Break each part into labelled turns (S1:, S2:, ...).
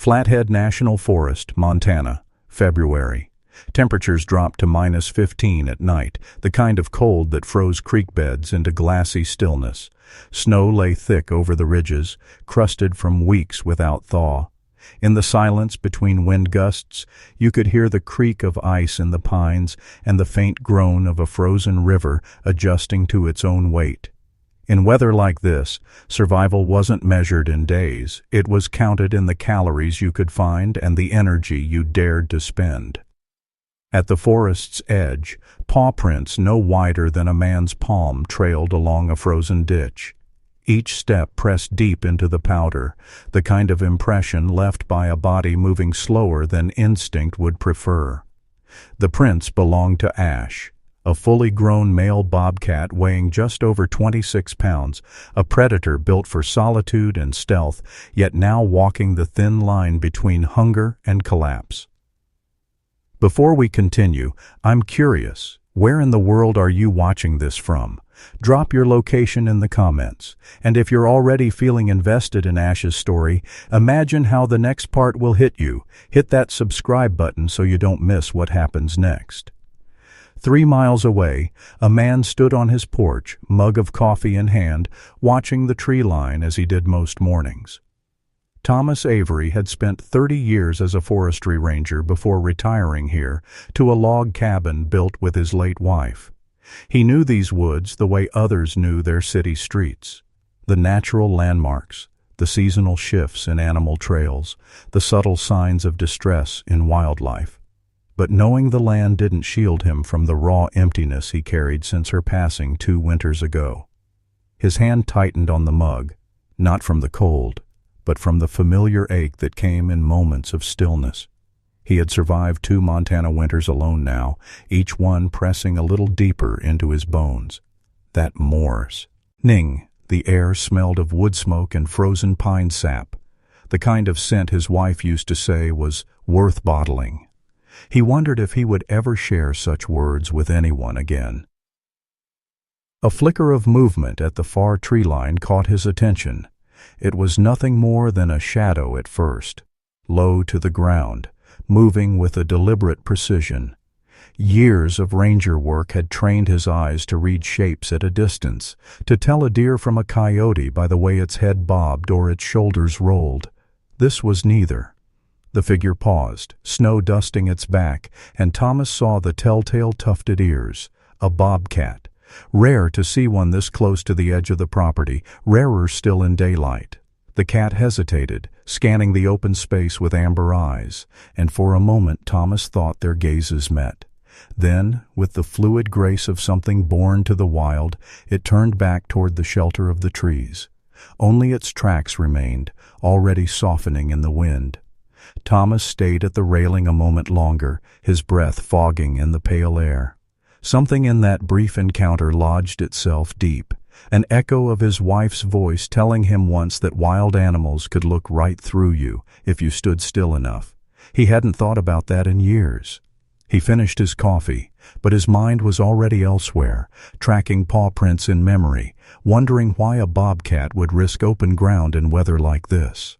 S1: Flathead National Forest, Montana, February. Temperatures dropped to -15 at night, the kind of cold that froze creek beds into glassy stillness. Snow lay thick over the ridges, crusted from weeks without thaw. In the silence between wind gusts, you could hear the creak of ice in the pines and the faint groan of a frozen river adjusting to its own weight. In weather like this, survival wasn't measured in days. It was counted in the calories you could find and the energy you dared to spend. At the forest's edge, paw prints no wider than a man's palm trailed along a frozen ditch. Each step pressed deep into the powder, the kind of impression left by a body moving slower than instinct would prefer. The prints belonged to Ash, a fully grown male bobcat weighing just over 26 pounds, a predator built for solitude and stealth, yet now walking the thin line between hunger and collapse. Before we continue, I'm curious, where in the world are you watching this from? Drop your location in the comments. And if you're already feeling invested in Ash's story, imagine how the next part will hit you. Hit that subscribe button so you don't miss what happens next. 3 miles away, a man stood on his porch, mug of coffee in hand, watching the tree line as he did most mornings. Thomas Avery had spent 30 years as a forestry ranger before retiring here to a log cabin built with his late wife. He knew these woods the way others knew their city streets. The natural landmarks, the seasonal shifts in animal trails, the subtle signs of distress in wildlife. But knowing the land didn't shield him from the raw emptiness he carried since her passing 2 winters ago. His hand tightened on the mug, not from the cold, but from the familiar ache that came in moments of stillness. He had survived 2 Montana winters alone now, each one pressing a little deeper into his bones. That Morse. Ning, the air smelled of wood smoke and frozen pine sap, the kind of scent his wife used to say was worth bottling. He wondered if he would ever share such words with anyone again. A flicker of movement at the far tree line caught his attention. It was nothing more than a shadow at first, low to the ground, moving with a deliberate precision. Years of ranger work had trained his eyes to read shapes at a distance, to tell a deer from a coyote by the way its head bobbed or its shoulders rolled. This was neither. The figure paused, snow dusting its back, and Thomas saw the telltale tufted ears, a bobcat. Rare to see one this close to the edge of the property, rarer still in daylight. The cat hesitated, scanning the open space with amber eyes, and for a moment Thomas thought their gazes met. Then, with the fluid grace of something born to the wild, it turned back toward the shelter of the trees. Only its tracks remained, already softening in the wind. Thomas stayed at the railing a moment longer, his breath fogging in the pale air. Something in that brief encounter lodged itself deep, an echo of his wife's voice telling him once that wild animals could look right through you if you stood still enough. He hadn't thought about that in years. He finished his coffee, but his mind was already elsewhere, tracking paw prints in memory, wondering why a bobcat would risk open ground in weather like this.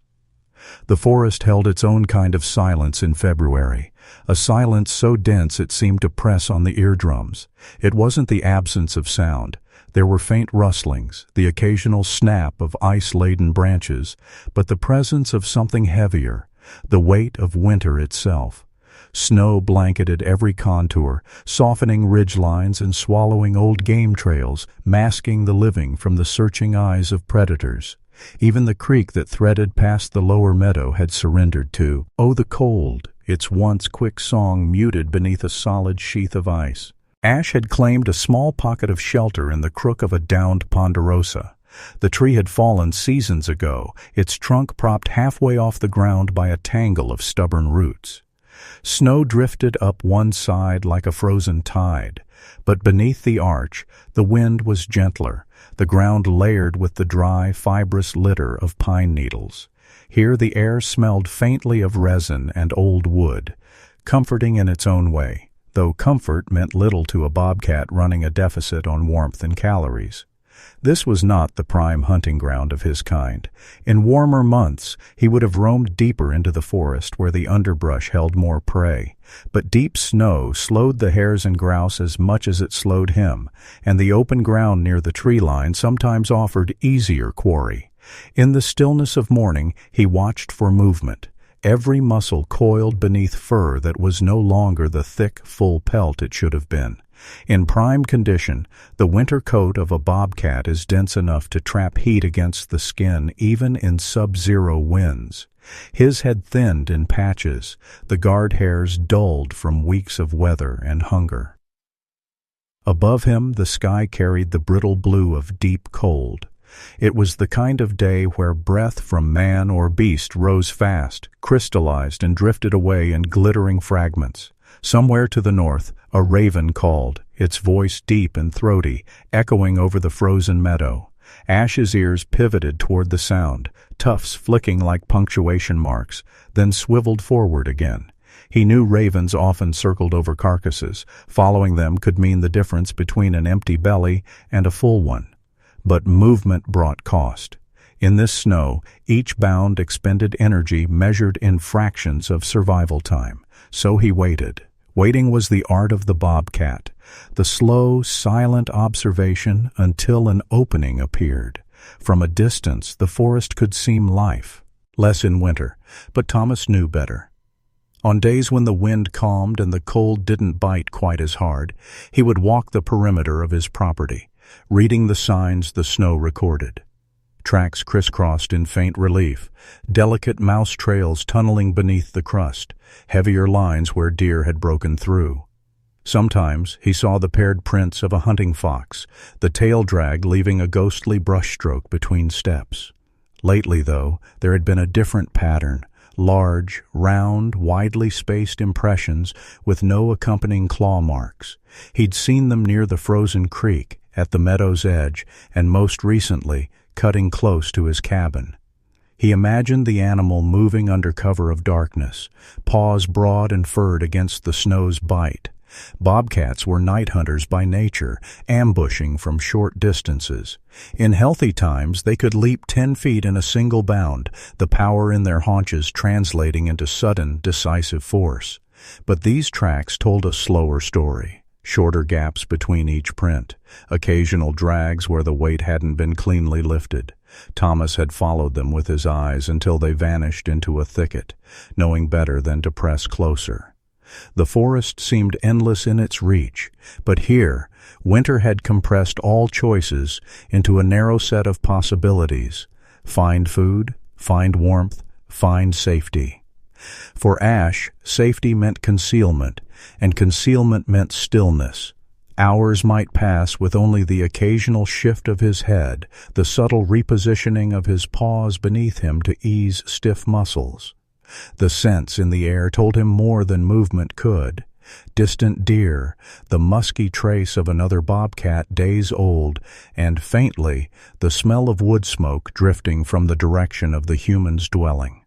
S1: The forest held its own kind of silence in February, a silence so dense it seemed to press on the eardrums. It wasn't the absence of sound. There were faint rustlings, the occasional snap of ice-laden branches, but the presence of something heavier, the weight of winter itself. Snow blanketed every contour, softening ridgelines and swallowing old game trails, masking the living from the searching eyes of predators. Even the creek that threaded past the lower meadow had surrendered to, "Oh, the cold," its once quick song muted beneath a solid sheath of ice. Ash had claimed a small pocket of shelter in the crook of a downed ponderosa. The tree had fallen seasons ago, its trunk propped halfway off the ground by a tangle of stubborn roots. Snow drifted up one side like a frozen tide, but beneath the arch, the wind was gentler, the ground layered with the dry, fibrous litter of pine needles. Here the air smelled faintly of resin and old wood, comforting in its own way, though comfort meant little to a bobcat running a deficit on warmth and calories. This was not the prime hunting ground of his kind. In warmer months, he would have roamed deeper into the forest where the underbrush held more prey. But deep snow slowed the hares and grouse as much as it slowed him, and the open ground near the tree line sometimes offered easier quarry. In the stillness of morning, he watched for movement. Every muscle coiled beneath fur that was no longer the thick, full pelt it should have been. In prime condition, the winter coat of a bobcat is dense enough to trap heat against the skin even in sub-zero winds. His had thinned in patches, the guard hairs dulled from weeks of weather and hunger. Above him, the sky carried the brittle blue of deep cold. It was the kind of day where breath from man or beast rose fast, crystallized, and drifted away in glittering fragments. Somewhere to the north, a raven called, its voice deep and throaty, echoing over the frozen meadow. Ash's ears pivoted toward the sound, tufts flicking like punctuation marks, then swiveled forward again. He knew ravens often circled over carcasses. Following them could mean the difference between an empty belly and a full one. But movement brought cost. In this snow, each bound expended energy measured in fractions of survival time. So he waited. Waiting was the art of the bobcat, the slow, silent observation until an opening appeared. From a distance, the forest could seem life. Less in winter, but Thomas knew better. On days when the wind calmed and the cold didn't bite quite as hard, he would walk the perimeter of his property, reading the signs the snow recorded. Tracks crisscrossed in faint relief, delicate mouse trails tunneling beneath the crust, heavier lines where deer had broken through. Sometimes he saw the paired prints of a hunting fox, the tail drag leaving a ghostly brushstroke between steps. Lately, though, there had been a different pattern, large, round, widely spaced impressions with no accompanying claw marks. He'd seen them near the frozen creek, at the meadow's edge, and most recently, cutting close to his cabin. He imagined the animal moving under cover of darkness, paws broad and furred against the snow's bite. Bobcats were night hunters by nature, ambushing from short distances. In healthy times, they could leap 10 feet in a single bound, the power in their haunches translating into sudden, decisive force. But these tracks told a slower story. Shorter gaps between each print, occasional drags where the weight hadn't been cleanly lifted. Thomas had followed them with his eyes until they vanished into a thicket, knowing better than to press closer. The forest seemed endless in its reach, but here, winter had compressed all choices into a narrow set of possibilities. Find food, find warmth, find safety. For Ash, safety meant concealment, and concealment meant stillness. Hours might pass with only the occasional shift of his head, the subtle repositioning of his paws beneath him to ease stiff muscles. The scents in the air told him more than movement could. Distant deer, the musky trace of another bobcat days old, and faintly, the smell of wood smoke drifting from the direction of the human's dwelling.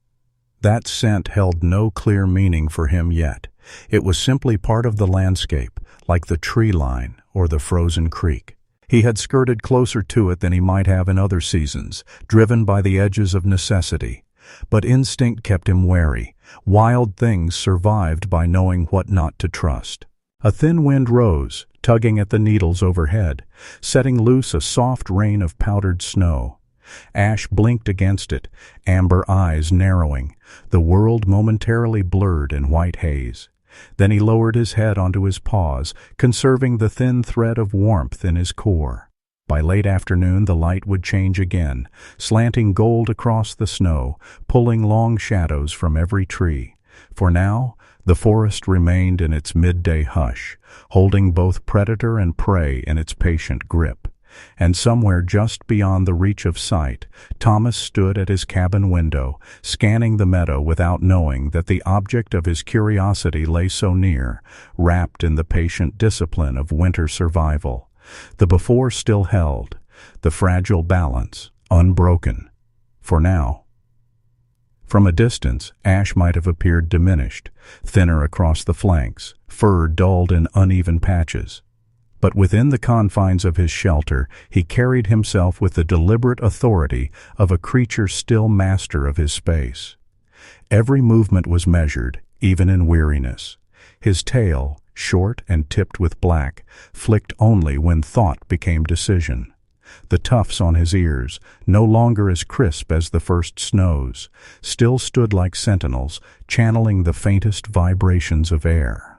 S1: That scent held no clear meaning for him yet. It was simply part of the landscape, like the tree line or the frozen creek. He had skirted closer to it than he might have in other seasons, driven by the edges of necessity. But instinct kept him wary. Wild things survived by knowing what not to trust. A thin wind rose, tugging at the needles overhead, setting loose a soft rain of powdered snow. Ash blinked against it, amber eyes narrowing, the world momentarily blurred in white haze. Then he lowered his head onto his paws, conserving the thin thread of warmth in his core. By late afternoon the light would change again, slanting gold across the snow, pulling long shadows from every tree. For now, the forest remained in its midday hush, holding both predator and prey in its patient grip. And somewhere just beyond the reach of sight, Thomas stood at his cabin window, scanning the meadow without knowing that the object of his curiosity lay so near, wrapped in the patient discipline of winter survival. The before still held, the fragile balance, unbroken. For now. From a distance, Ash might have appeared diminished, thinner across the flanks, fur dulled in uneven patches. But within the confines of his shelter, he carried himself with the deliberate authority of a creature still master of his space. Every movement was measured, even in weariness. His tail, short and tipped with black, flicked only when thought became decision. The tufts on his ears, no longer as crisp as the first snows, still stood like sentinels, channeling the faintest vibrations of air.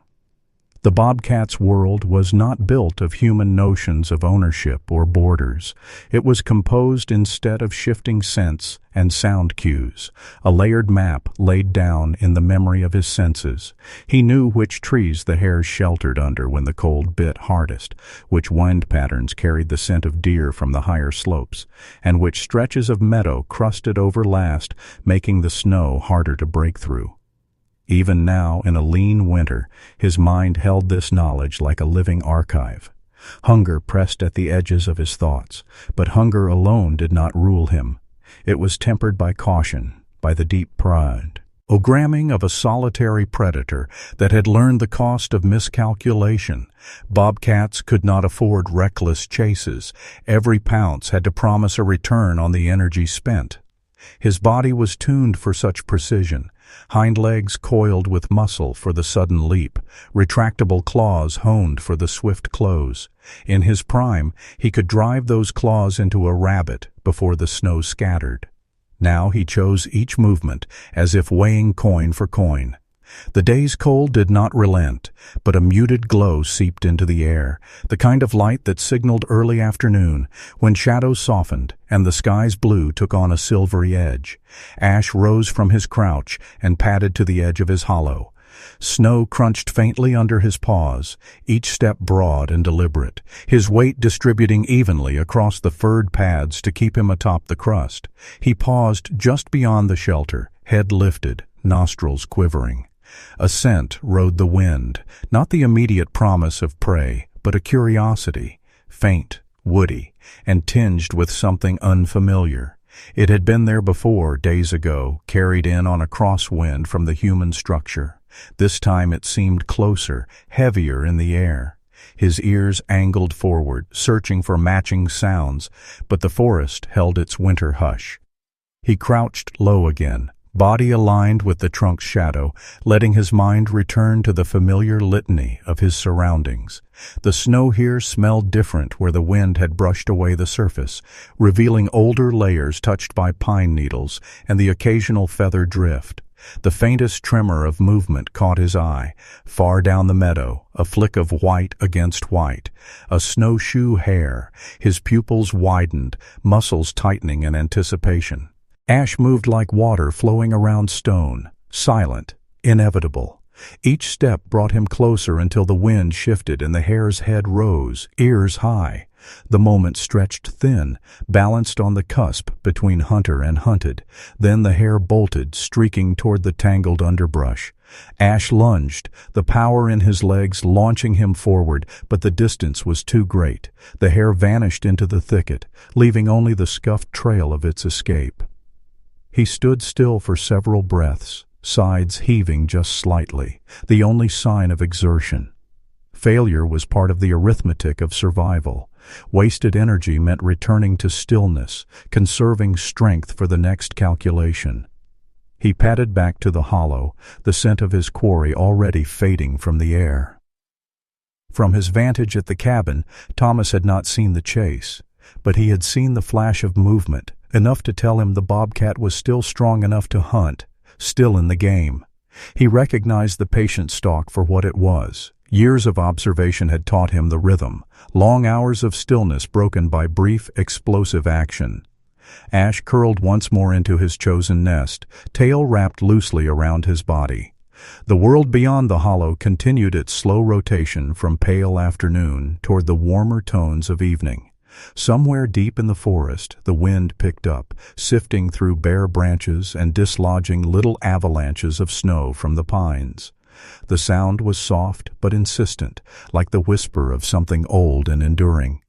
S1: The bobcat's world was not built of human notions of ownership or borders. It was composed instead of shifting scents and sound cues, a layered map laid down in the memory of his senses. He knew which trees the hares sheltered under when the cold bit hardest, which wind patterns carried the scent of deer from the higher slopes, and which stretches of meadow crusted over last, making the snow harder to break through. Even now, in a lean winter, his mind held this knowledge like a living archive. Hunger pressed at the edges of his thoughts, but hunger alone did not rule him. It was tempered by caution, by the deep pride, programming of a solitary predator that had learned the cost of miscalculation. Bobcats could not afford reckless chases. Every pounce had to promise a return on the energy spent. His body was tuned for such precision. Hind legs coiled with muscle for the sudden leap, retractable claws honed for the swift close. In his prime, he could drive those claws into a rabbit before the snow scattered. Now he chose each movement as if weighing coin for coin. The day's cold did not relent, but a muted glow seeped into the air, the kind of light that signaled early afternoon, when shadows softened and the sky's blue took on a silvery edge. Ash rose from his crouch and padded to the edge of his hollow. Snow crunched faintly under his paws, each step broad and deliberate, his weight distributing evenly across the furred pads to keep him atop the crust. He paused just beyond the shelter, head lifted, nostrils quivering. A scent rode the wind, not the immediate promise of prey, but a curiosity, faint, woody, and tinged with something unfamiliar. It had been there before, days ago, carried in on a crosswind from the human structure. This time it seemed closer, heavier in the air. His ears angled forward, searching for matching sounds, but the forest held its winter hush. He crouched low again, body aligned with the trunk's shadow, letting his mind return to the familiar litany of his surroundings. The snow here smelled different where the wind had brushed away the surface, revealing older layers touched by pine needles and the occasional feather drift. The faintest tremor of movement caught his eye. Far down the meadow, a flick of white against white. A snowshoe hare. His pupils widened, muscles tightening in anticipation. Ash moved like water flowing around stone, silent, inevitable. Each step brought him closer until the wind shifted and the hare's head rose, ears high. The moment stretched thin, balanced on the cusp between hunter and hunted. Then the hare bolted, streaking toward the tangled underbrush. Ash lunged, the power in his legs launching him forward, but the distance was too great. The hare vanished into the thicket, leaving only the scuffed trail of its escape. He stood still for several breaths, sides heaving just slightly, the only sign of exertion. Failure was part of the arithmetic of survival. Wasted energy meant returning to stillness, conserving strength for the next calculation. He padded back to the hollow, the scent of his quarry already fading from the air. From his vantage at the cabin, Thomas had not seen the chase, but he had seen the flash of movement, enough to tell him the bobcat was still strong enough to hunt, still in the game. He recognized the patient stalk for what it was. Years of observation had taught him the rhythm, long hours of stillness broken by brief, explosive action. Ash curled once more into his chosen nest, tail wrapped loosely around his body. The world beyond the hollow continued its slow rotation from pale afternoon toward the warmer tones of evening. Somewhere deep in the forest, the wind picked up, sifting through bare branches and dislodging little avalanches of snow from the pines. The sound was soft but insistent, like the whisper of something old and enduring.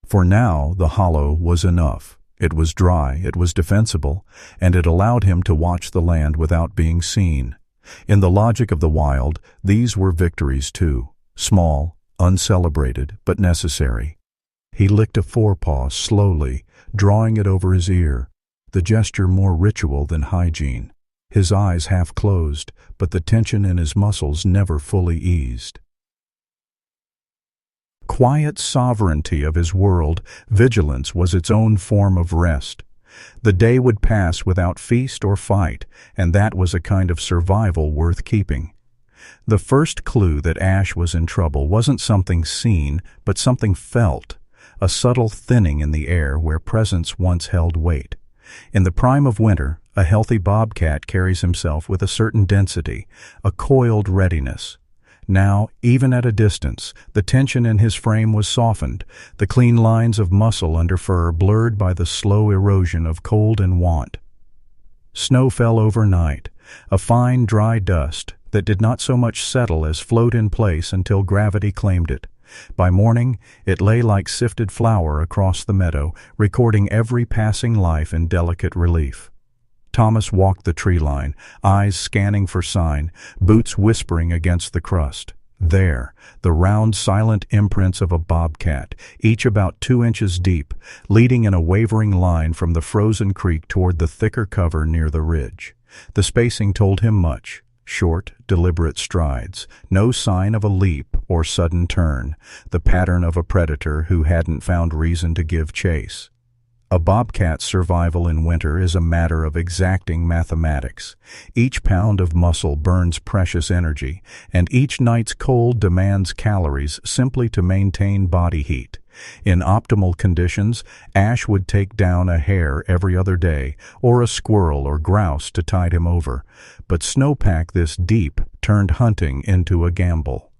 S1: For now, the hollow was enough. It was dry, it was defensible, and it allowed him to watch the land without being seen. In the logic of the wild, these were victories too, small, uncelebrated but necessary. He licked a forepaw slowly, drawing it over his ear, the gesture more ritual than hygiene. His eyes half closed, but the tension in his muscles never fully eased. Quiet sovereignty of his world, vigilance was its own form of rest. The day would pass without feast or fight, and that was a kind of survival worth keeping. The first clue that Ash was in trouble wasn't something seen, but something felt, a subtle thinning in the air where presence once held weight. In the prime of winter, a healthy bobcat carries himself with a certain density, a coiled readiness. Now, even at a distance, the tension in his frame was softened, the clean lines of muscle under fur blurred by the slow erosion of cold and want. Snow fell overnight, a fine dry dust that did not so much settle as float in place until gravity claimed it. By morning, it lay like sifted flour across the meadow, recording every passing life in delicate relief. Thomas walked the tree line, eyes scanning for sign, boots whispering against the crust. There, the round, silent imprints of a bobcat, each about 2 inches deep, leading in a wavering line from the frozen creek toward the thicker cover near the ridge. The spacing told him much. Short, deliberate strides, no sign of a leap or sudden turn, the pattern of a predator who hadn't found reason to give chase. A bobcat's survival in winter is a matter of exacting mathematics. Each pound of muscle burns precious energy, and each night's cold demands calories simply to maintain body heat. In optimal conditions, Ash would take down a hare every other day, or a squirrel or grouse to tide him over. But snowpack this deep turned hunting into a gamble.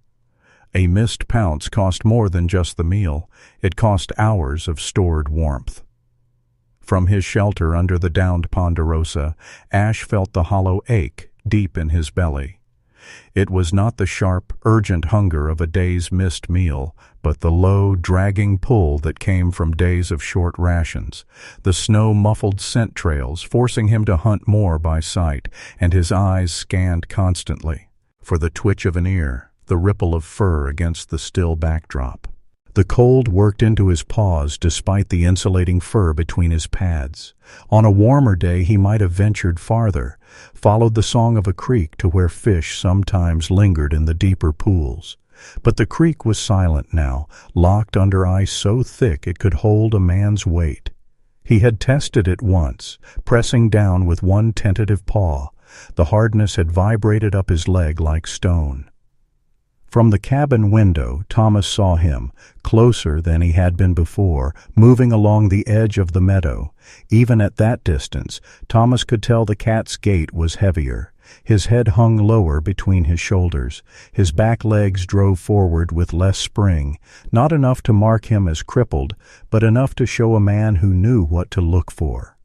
S1: A missed pounce cost more than just the meal. It cost hours of stored warmth. From his shelter under the downed ponderosa, Ash felt the hollow ache deep in his belly. It was not the sharp, urgent hunger of a day's missed meal, but the low, dragging pull that came from days of short rations, the snow-muffled scent trails forcing him to hunt more by sight, and his eyes scanned constantly for the twitch of an ear, the ripple of fur against the still backdrop. The cold worked into his paws despite the insulating fur between his pads. On a warmer day he might have ventured farther, followed the song of a creek to where fish sometimes lingered in the deeper pools. But the creek was silent now, locked under ice so thick it could hold a man's weight. He had tested it once, pressing down with one tentative paw. The hardness had vibrated up his leg like stone. From the cabin window, Thomas saw him, closer than he had been before, moving along the edge of the meadow. Even at that distance, Thomas could tell the cat's gait was heavier. His head hung lower between his shoulders. His back legs drove forward with less spring, not enough to mark him as crippled, but enough to show a man who knew what to look for.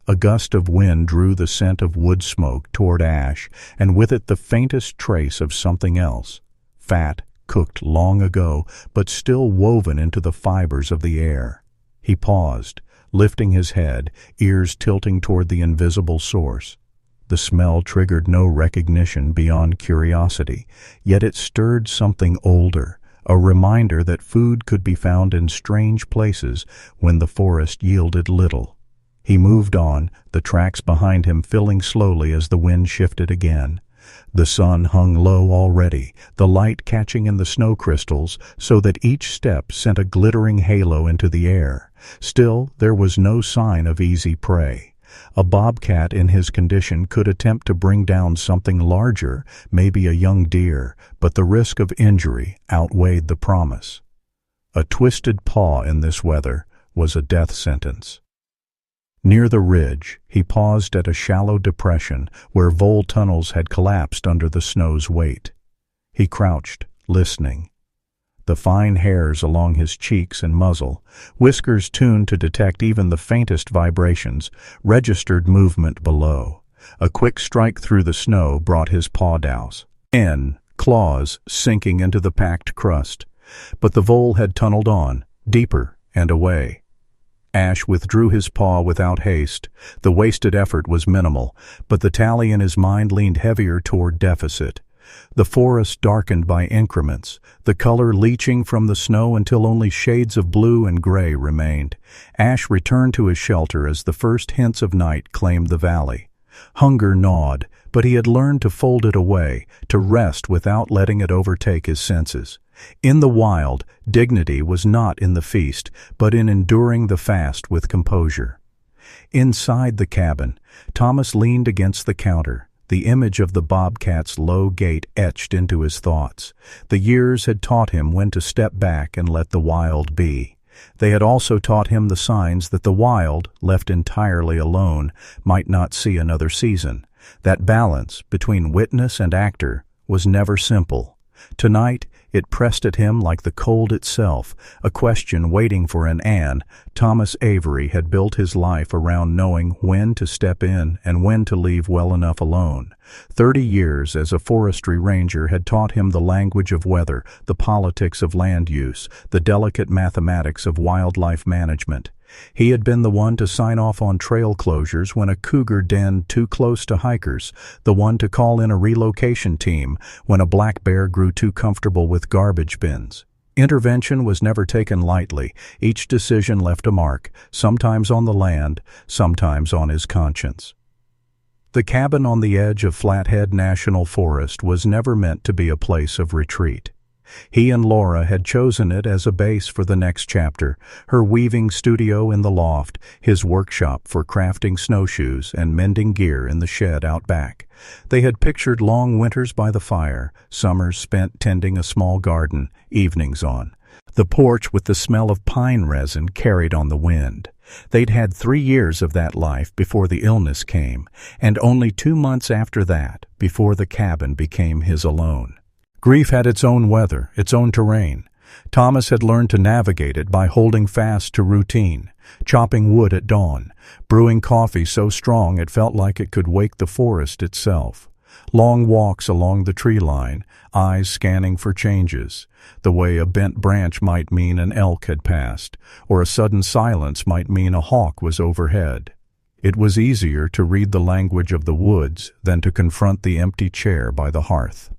S1: A gust of wind drew the scent of wood smoke toward Ash, and with it the faintest trace of something else. Fat, cooked long ago, but still woven into the fibers of the air. He paused, lifting his head, ears tilting toward the invisible source. The smell triggered no recognition beyond curiosity, yet it stirred something older, a reminder that food could be found in strange places when the forest yielded little. He moved on, the tracks behind him filling slowly as the wind shifted again. The sun hung low already, the light catching in the snow crystals so that each step sent a glittering halo into the air. Still, there was no sign of easy prey. A bobcat in his condition could attempt to bring down something larger, maybe a young deer, but the risk of injury outweighed the promise. A twisted paw in this weather was a death sentence. Near the ridge, he paused at a shallow depression where vole tunnels had collapsed under the snow's weight. He crouched, listening. The fine hairs along his cheeks and muzzle, whiskers tuned to detect even the faintest vibrations, registered movement below. A quick strike through the snow brought his paw douse. Claws sinking into the packed crust. But the vole had tunneled on, deeper and away. Ash withdrew his paw without haste. The wasted effort was minimal, but the tally in his mind leaned heavier toward deficit. The forest darkened by increments, the color leaching from the snow until only shades of blue and gray remained. Ash returned to his shelter as the first hints of night claimed the valley. Hunger gnawed, but he had learned to fold it away, to rest without letting it overtake his senses. In the wild, dignity was not in the feast, but in enduring the fast with composure. Inside the cabin, Thomas leaned against the counter, the image of the bobcat's low gait etched into his thoughts. The years had taught him when to step back and let the wild be. They had also taught him the signs that the wild, left entirely alone, might not see another season. That balance between witness and actor was never simple. Tonight, it pressed at him like the cold itself, a question waiting for an Anne. Thomas Avery had built his life around knowing when to step in and when to leave well enough alone. 30 years as a forestry ranger had taught him the language of weather, the politics of land use, the delicate mathematics of wildlife management. He had been the one to sign off on trail closures when a cougar denned too close to hikers, the one to call in a relocation team when a black bear grew too comfortable with garbage bins. Intervention was never taken lightly. Each decision left a mark, sometimes on the land, sometimes on his conscience. The cabin on the edge of Flathead National Forest was never meant to be a place of retreat. He and Laura had chosen it as a base for the next chapter, her weaving studio in the loft, his workshop for crafting snowshoes and mending gear in the shed out back. They had pictured long winters by the fire, summers spent tending a small garden, evenings on the porch with the smell of pine resin carried on the wind. They'd had 3 years of that life before the illness came, and only 2 months after that before the cabin became his alone. Grief had its own weather, its own terrain. Thomas had learned to navigate it by holding fast to routine, chopping wood at dawn, brewing coffee so strong it felt like it could wake the forest itself. Long walks along the tree line, eyes scanning for changes. The way a bent branch might mean an elk had passed, or a sudden silence might mean a hawk was overhead. It was easier to read the language of the woods than to confront the empty chair by the hearth.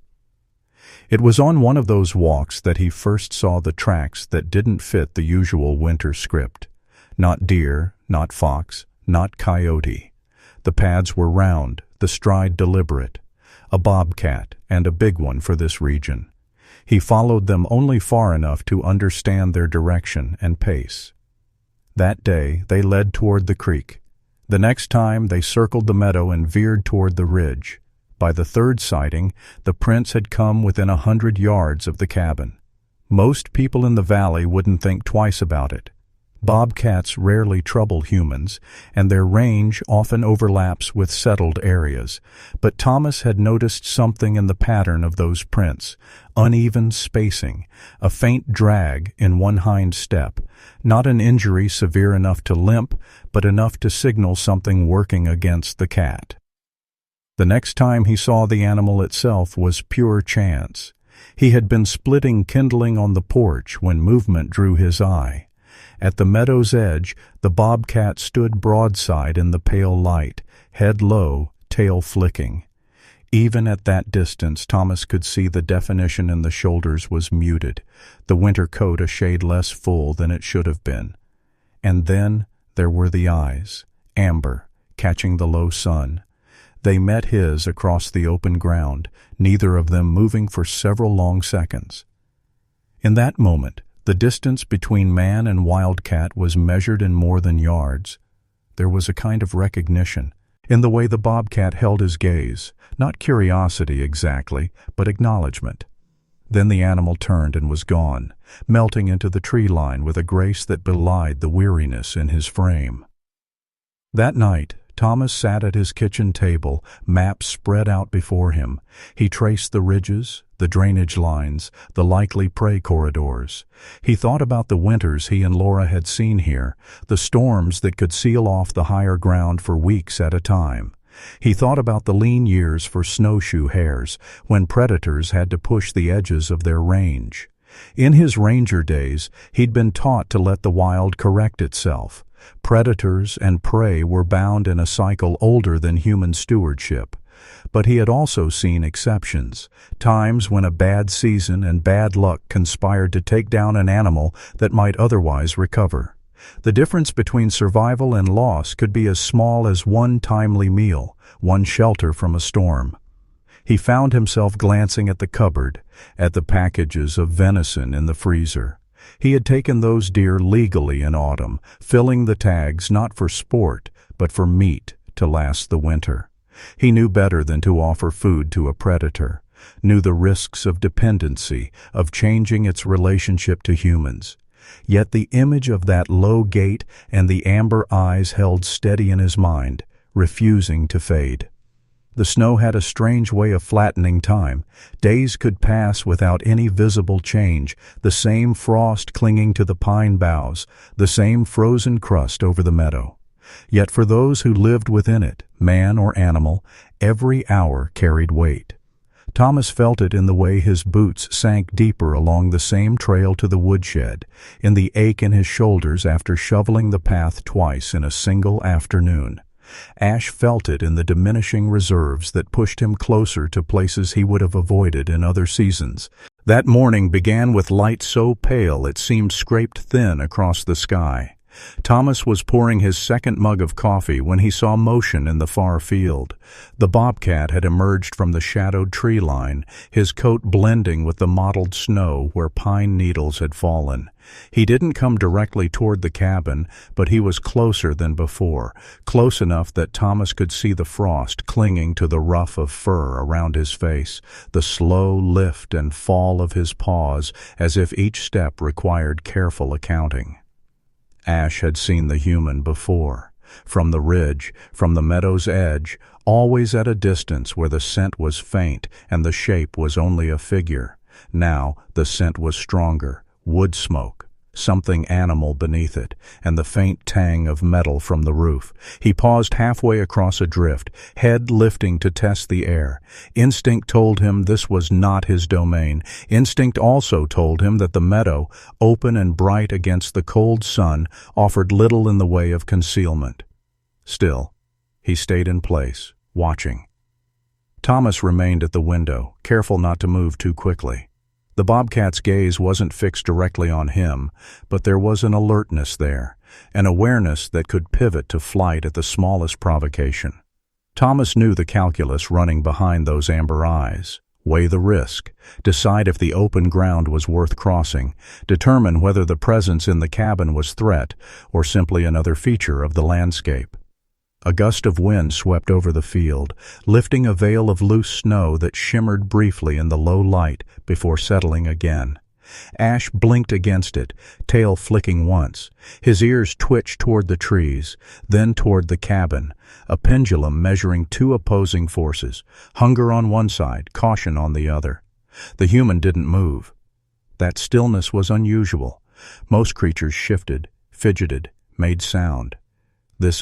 S1: It was on one of those walks that he first saw the tracks that didn't fit the usual winter script. Not deer, not fox, not coyote. The pads were round, the stride deliberate. A bobcat, and a big one for this region. He followed them only far enough to understand their direction and pace. That day they led toward the creek. The next time they circled the meadow and veered toward the ridge. By the third sighting, the prints had come within 100 yards of the cabin. Most people in the valley wouldn't think twice about it. Bobcats rarely trouble humans, and their range often overlaps with settled areas. But Thomas had noticed something in the pattern of those prints: uneven spacing, a faint drag in one hind step, not an injury severe enough to limp, but enough to signal something working against the cat. The next time he saw the animal itself was pure chance. He had been splitting kindling on the porch when movement drew his eye. At the meadow's edge, the bobcat stood broadside in the pale light, head low, tail flicking. Even at that distance, Thomas could see the definition in the shoulders was muted, the winter coat a shade less full than it should have been. And then there were the eyes, amber, catching the low sun. They met his across the open ground, neither of them moving for several long seconds. In that moment, the distance between man and wildcat was measured in more than yards. There was a kind of recognition in the way the bobcat held his gaze, not curiosity exactly, but acknowledgement. Then the animal turned and was gone, melting into the tree line with a grace that belied the weariness in his frame. That night, Thomas sat at his kitchen table, maps spread out before him. He traced the ridges, the drainage lines, the likely prey corridors. He thought about the winters he and Laura had seen here, the storms that could seal off the higher ground for weeks at a time. He thought about the lean years for snowshoe hares, when predators had to push the edges of their range. In his ranger days, he'd been taught to let the wild correct itself. Predators and prey were bound in a cycle older than human stewardship. But he had also seen exceptions, times when a bad season and bad luck conspired to take down an animal that might otherwise recover. The difference between survival and loss could be as small as one timely meal, one shelter from a storm. He found himself glancing at the cupboard, at the packages of venison in the freezer. He had taken those deer legally in autumn, filling the tags not for sport, but for meat to last the winter. He knew better than to offer food to a predator, knew the risks of dependency, of changing its relationship to humans. Yet the image of that low gate and the amber eyes held steady in his mind, refusing to fade. The snow had a strange way of flattening time. Days could pass without any visible change, the same frost clinging to the pine boughs, the same frozen crust over the meadow. Yet for those who lived within it, man or animal, every hour carried weight. Thomas felt it in the way his boots sank deeper along the same trail to the woodshed, in the ache in his shoulders after shoveling the path twice in a single afternoon. Ash felt it in the diminishing reserves that pushed him closer to places he would have avoided in other seasons. That morning began with light so pale it seemed scraped thin across the sky. Thomas was pouring his second mug of coffee when he saw motion in the far field. The bobcat had emerged from the shadowed tree line, his coat blending with the mottled snow where pine needles had fallen. He didn't come directly toward the cabin, but he was closer than before, close enough that Thomas could see the frost clinging to the ruff of fur around his face, the slow lift and fall of his paws as if each step required careful accounting. Ash had seen the human before, from the ridge, from the meadow's edge, always at a distance where the scent was faint and the shape was only a figure. Now the scent was stronger, wood smoke, something animal beneath it, and the faint tang of metal from the roof. He paused halfway across a drift, head lifting to test the air. Instinct told him this was not his domain. Instinct also told him that the meadow, open and bright against the cold sun, offered little in the way of concealment. Still, he stayed in place, watching. Thomas remained at the window, careful not to move too quickly. The bobcat's gaze wasn't fixed directly on him, but there was an alertness there, an awareness that could pivot to flight at the smallest provocation. Thomas knew the calculus running behind those amber eyes. Weigh the risk, decide if the open ground was worth crossing, determine whether the presence in the cabin was threat or simply another feature of the landscape. A gust of wind swept over the field, lifting a veil of loose snow that shimmered briefly in the low light before settling again. Ash blinked against it, tail flicking once. His ears twitched toward the trees, then toward the cabin, a pendulum measuring two opposing forces, hunger on one side, caution on the other. The human didn't move. That stillness was unusual. Most creatures shifted, fidgeted, made sound. This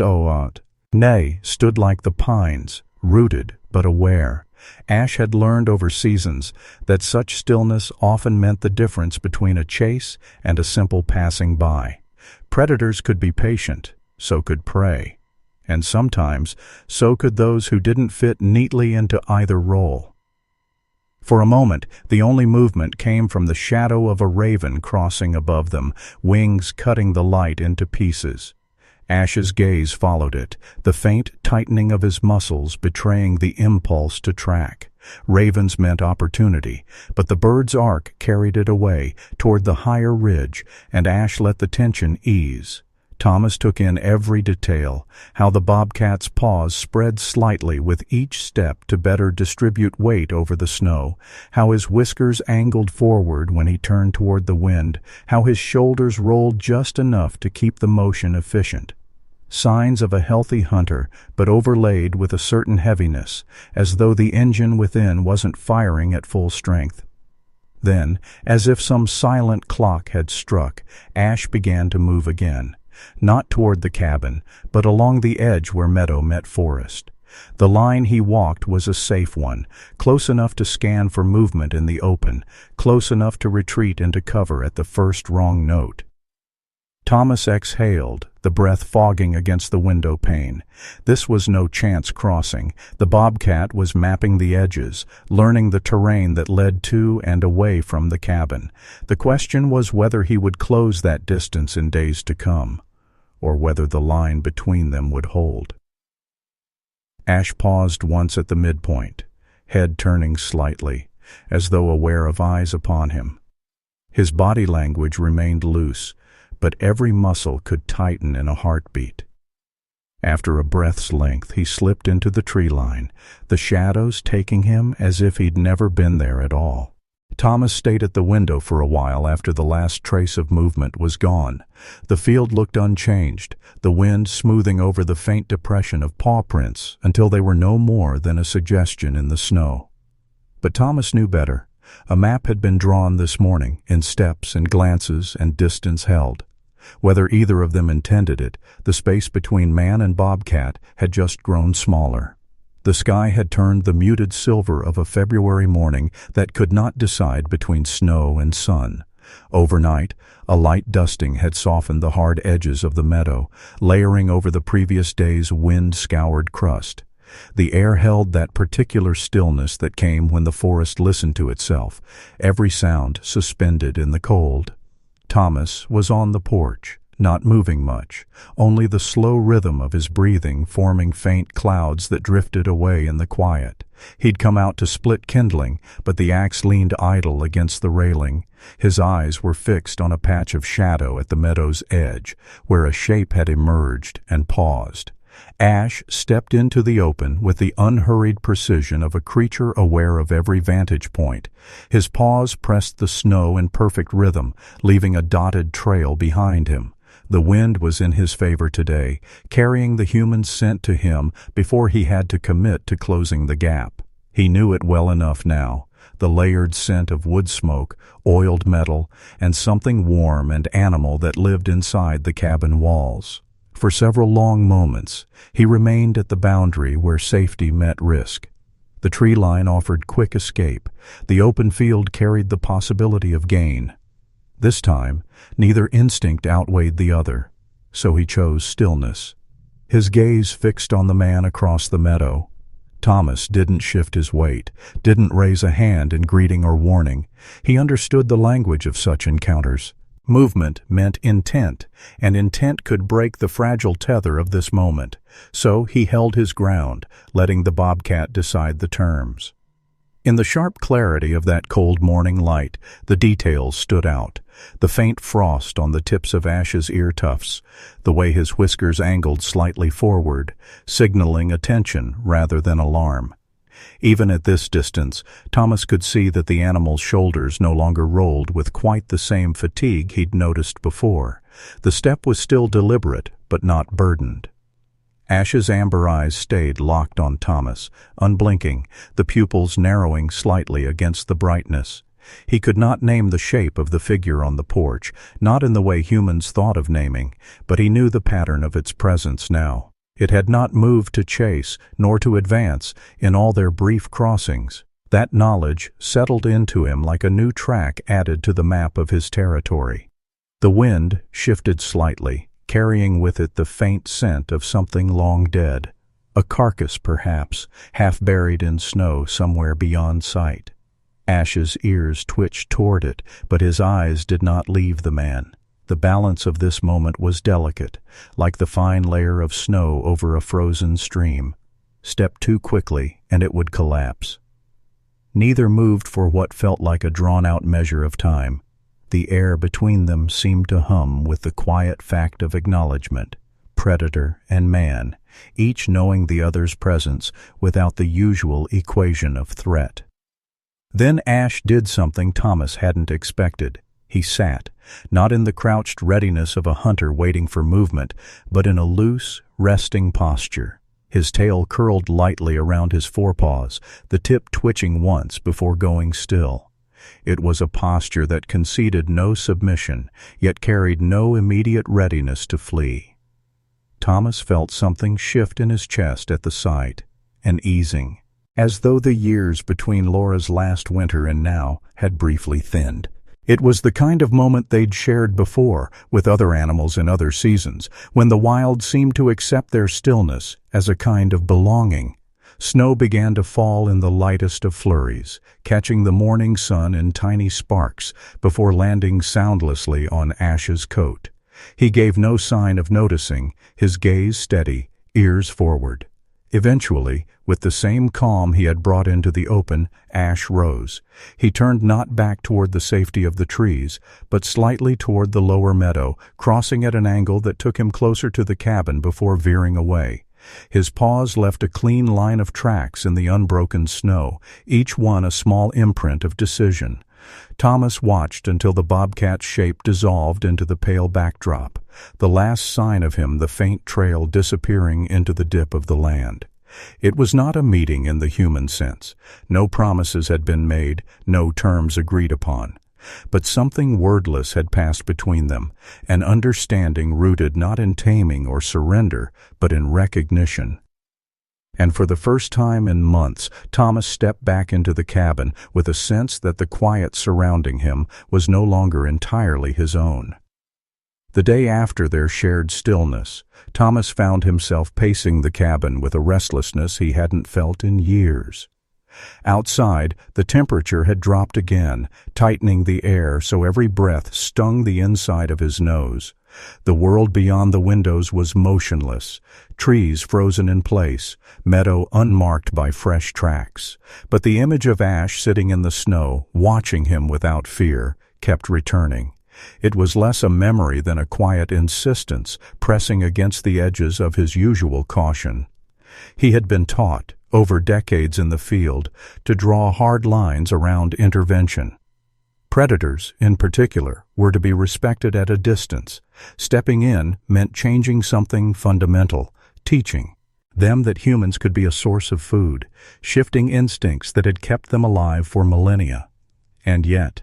S1: nay stood like the pines, rooted but aware. Ash had learned over seasons that such stillness often meant the difference between a chase and a simple passing by. Predators could be patient, so could prey. And sometimes, so could those who didn't fit neatly into either role. For a moment, the only movement came from the shadow of a raven crossing above them, wings cutting the light into pieces. Ash's gaze followed it, the faint tightening of his muscles betraying the impulse to track. Ravens meant opportunity, but the bird's arc carried it away, toward the higher ridge, and Ash let the tension ease. Thomas took in every detail, how the bobcat's paws spread slightly with each step to better distribute weight over the snow, how his whiskers angled forward when he turned toward the wind, how his shoulders rolled just enough to keep the motion efficient. Signs of a healthy hunter, but overlaid with a certain heaviness, as though the engine within wasn't firing at full strength. Then, as if some silent clock had struck, Ash began to move again, not toward the cabin, but along the edge where meadow met forest. The line he walked was a safe one, close enough to scan for movement in the open, close enough to retreat into cover at the first wrong note. Thomas exhaled, the breath fogging against the window pane. This was no chance crossing. The Bobcat was mapping the edges, learning the terrain that led to and away from the cabin. The question was whether he would close that distance in days to come, or whether the line between them would hold. Ash paused once at the midpoint, head turning slightly, as though aware of eyes upon him. His body language remained loose, but every muscle could tighten in a heartbeat. After a breath's length, he slipped into the tree line, the shadows taking him as if he'd never been there at all. Thomas stayed at the window for a while after the last trace of movement was gone. The field looked unchanged, the wind smoothing over the faint depression of paw prints until they were no more than a suggestion in the snow. But Thomas knew better. A map had been drawn this morning, in steps and glances and distance held. Whether either of them intended it, the space between man and Bobcat had just grown smaller. The sky had turned the muted silver of a February morning that could not decide between snow and sun. Overnight, a light dusting had softened the hard edges of the meadow, layering over the previous day's wind-scoured crust. The air held that particular stillness that came when the forest listened to itself, every sound suspended in the cold. Thomas was on the porch, not moving much, only the slow rhythm of his breathing forming faint clouds that drifted away in the quiet. He'd come out to split kindling, but the axe leaned idle against the railing. His eyes were fixed on a patch of shadow at the meadow's edge, where a shape had emerged and paused. Ash stepped into the open with the unhurried precision of a creature aware of every vantage point. His paws pressed the snow in perfect rhythm, leaving a dotted trail behind him. The wind was in his favor today, carrying the human scent to him before he had to commit to closing the gap. He knew it well enough now, the layered scent of wood smoke, oiled metal, and something warm and animal that lived inside the cabin walls. For several long moments, he remained at the boundary where safety met risk. The tree line offered quick escape. The open field carried the possibility of gain. This time, neither instinct outweighed the other, so he chose stillness. His gaze fixed on the man across the meadow. Thomas didn't shift his weight, didn't raise a hand in greeting or warning. He understood the language of such encounters. Movement meant intent, and intent could break the fragile tether of this moment. So he held his ground, letting the Bobcat decide the terms. In the sharp clarity of that cold morning light, the details stood out. The faint frost on the tips of Ash's ear tufts, the way his whiskers angled slightly forward, signaling attention rather than alarm. Even at this distance, Thomas could see that the animal's shoulders no longer rolled with quite the same fatigue he'd noticed before. The step was still deliberate, but not burdened. Ash's amber eyes stayed locked on Thomas, unblinking, the pupils narrowing slightly against the brightness. He could not name the shape of the figure on the porch, not in the way humans thought of naming, but he knew the pattern of its presence now. It had not moved to chase, nor to advance, in all their brief crossings. That knowledge settled into him like a new track added to the map of his territory. The wind shifted slightly, carrying with it the faint scent of something long dead. A carcass, perhaps, half buried in snow somewhere beyond sight. Ash's ears twitched toward it, but his eyes did not leave the man. The balance of this moment was delicate, like the fine layer of snow over a frozen stream. Step too quickly, and it would collapse. Neither moved for what felt like a drawn-out measure of time. The air between them seemed to hum with the quiet fact of acknowledgement. Predator and man, each knowing the other's presence without the usual equation of threat. Then Ash did something Thomas hadn't expected. He sat, not in the crouched readiness of a hunter waiting for movement, but in a loose, resting posture. His tail curled lightly around his forepaws, the tip twitching once before going still. It was a posture that conceded no submission, yet carried no immediate readiness to flee. Thomas felt something shift in his chest at the sight, an easing, as though the years between Laura's last winter and now had briefly thinned. It was the kind of moment they'd shared before with other animals in other seasons, when the wild seemed to accept their stillness as a kind of belonging. Snow began to fall in the lightest of flurries, catching the morning sun in tiny sparks before landing soundlessly on Ash's coat. He gave no sign of noticing, his gaze steady, ears forward. Eventually, with the same calm he had brought into the open, Ash rose. He turned not back toward the safety of the trees, but slightly toward the lower meadow, crossing at an angle that took him closer to the cabin before veering away. His paws left a clean line of tracks in the unbroken snow, each one a small imprint of decision. Thomas watched until the bobcat's shape dissolved into the pale backdrop, the last sign of him the faint trail disappearing into the dip of the land. It was not a meeting in the human sense. No promises had been made, no terms agreed upon. But something wordless had passed between them, an understanding rooted not in taming or surrender, but in recognition. And for the first time in months, Thomas stepped back into the cabin with a sense that the quiet surrounding him was no longer entirely his own. The day after their shared stillness, Thomas found himself pacing the cabin with a restlessness he hadn't felt in years. Outside, the temperature had dropped again, tightening the air so every breath stung the inside of his nose. The world beyond the windows was motionless, trees frozen in place, meadow unmarked by fresh tracks. But the image of Ash sitting in the snow, watching him without fear, kept returning. It was less a memory than a quiet insistence, pressing against the edges of his usual caution. He had been taught, over decades in the field, to draw hard lines around intervention. Predators, in particular, were to be respected at a distance. Stepping in meant changing something fundamental, teaching them that humans could be a source of food, shifting instincts that had kept them alive for millennia. And yet,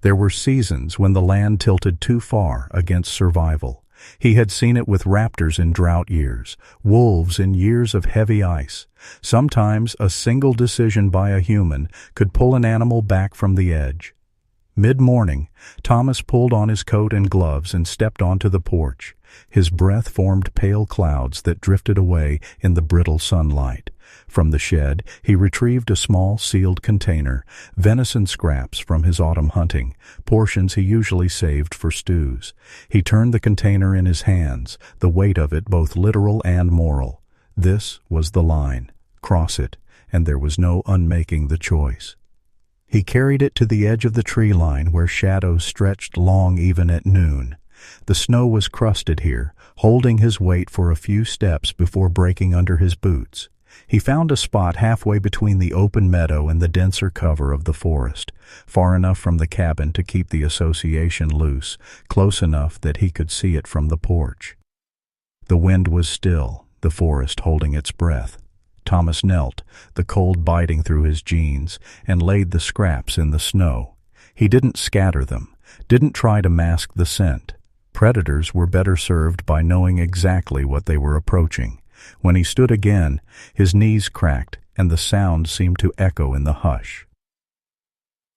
S1: there were seasons when the land tilted too far against survival. He had seen it with raptors in drought years, wolves in years of heavy ice. Sometimes a single decision by a human could pull an animal back from the edge. Mid-morning, Thomas pulled on his coat and gloves and stepped onto the porch. His breath formed pale clouds that drifted away in the brittle sunlight. From the shed, he retrieved a small sealed container, venison scraps from his autumn hunting, portions he usually saved for stews. He turned the container in his hands, the weight of it both literal and moral. This was the line. Cross it, and there was no unmaking the choice. He carried it to the edge of the tree line where shadows stretched long even at noon. The snow was crusted here, holding his weight for a few steps before breaking under his boots. He found a spot halfway between the open meadow and the denser cover of the forest, far enough from the cabin to keep the association loose, close enough that he could see it from the porch. The wind was still, the forest holding its breath. Thomas knelt, the cold biting through his jeans, and laid the scraps in the snow. He didn't scatter them, didn't try to mask the scent. Predators were better served by knowing exactly what they were approaching. When he stood again, his knees cracked, and the sound seemed to echo in the hush.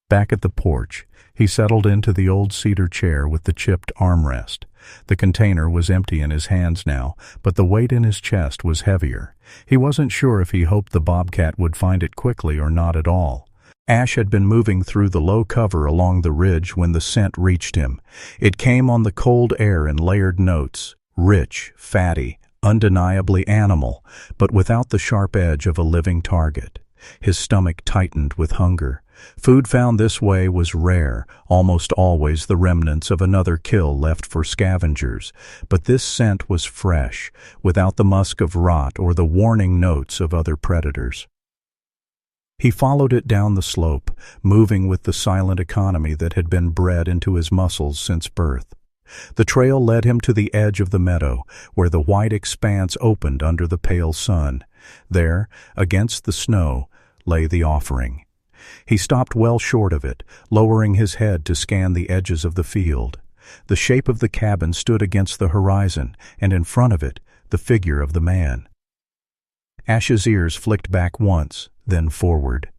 S1: Back at the porch, he settled into the old cedar chair with the chipped armrest. The container was empty in his hands now, but the weight in his chest was heavier. He wasn't sure if he hoped the bobcat would find it quickly or not at all. Ash had been moving through the low cover along the ridge when the scent reached him. It came on the cold air in layered notes, rich, fatty, undeniably animal, but without the sharp edge of a living target. His stomach tightened with hunger. Food found this way was rare, almost always the remnants of another kill left for scavengers, but this scent was fresh, without the musk of rot or the warning notes of other predators. He followed it down the slope, moving with the silent economy that had been bred into his muscles since birth. The trail led him to the edge of the meadow, where the white expanse opened under the pale sun. There, against the snow, lay the offering. He stopped well short of it, lowering his head to scan the edges of the field. The shape of the cabin stood against the horizon, and in front of it, the figure of the man. Ash's ears flicked back once, then forward.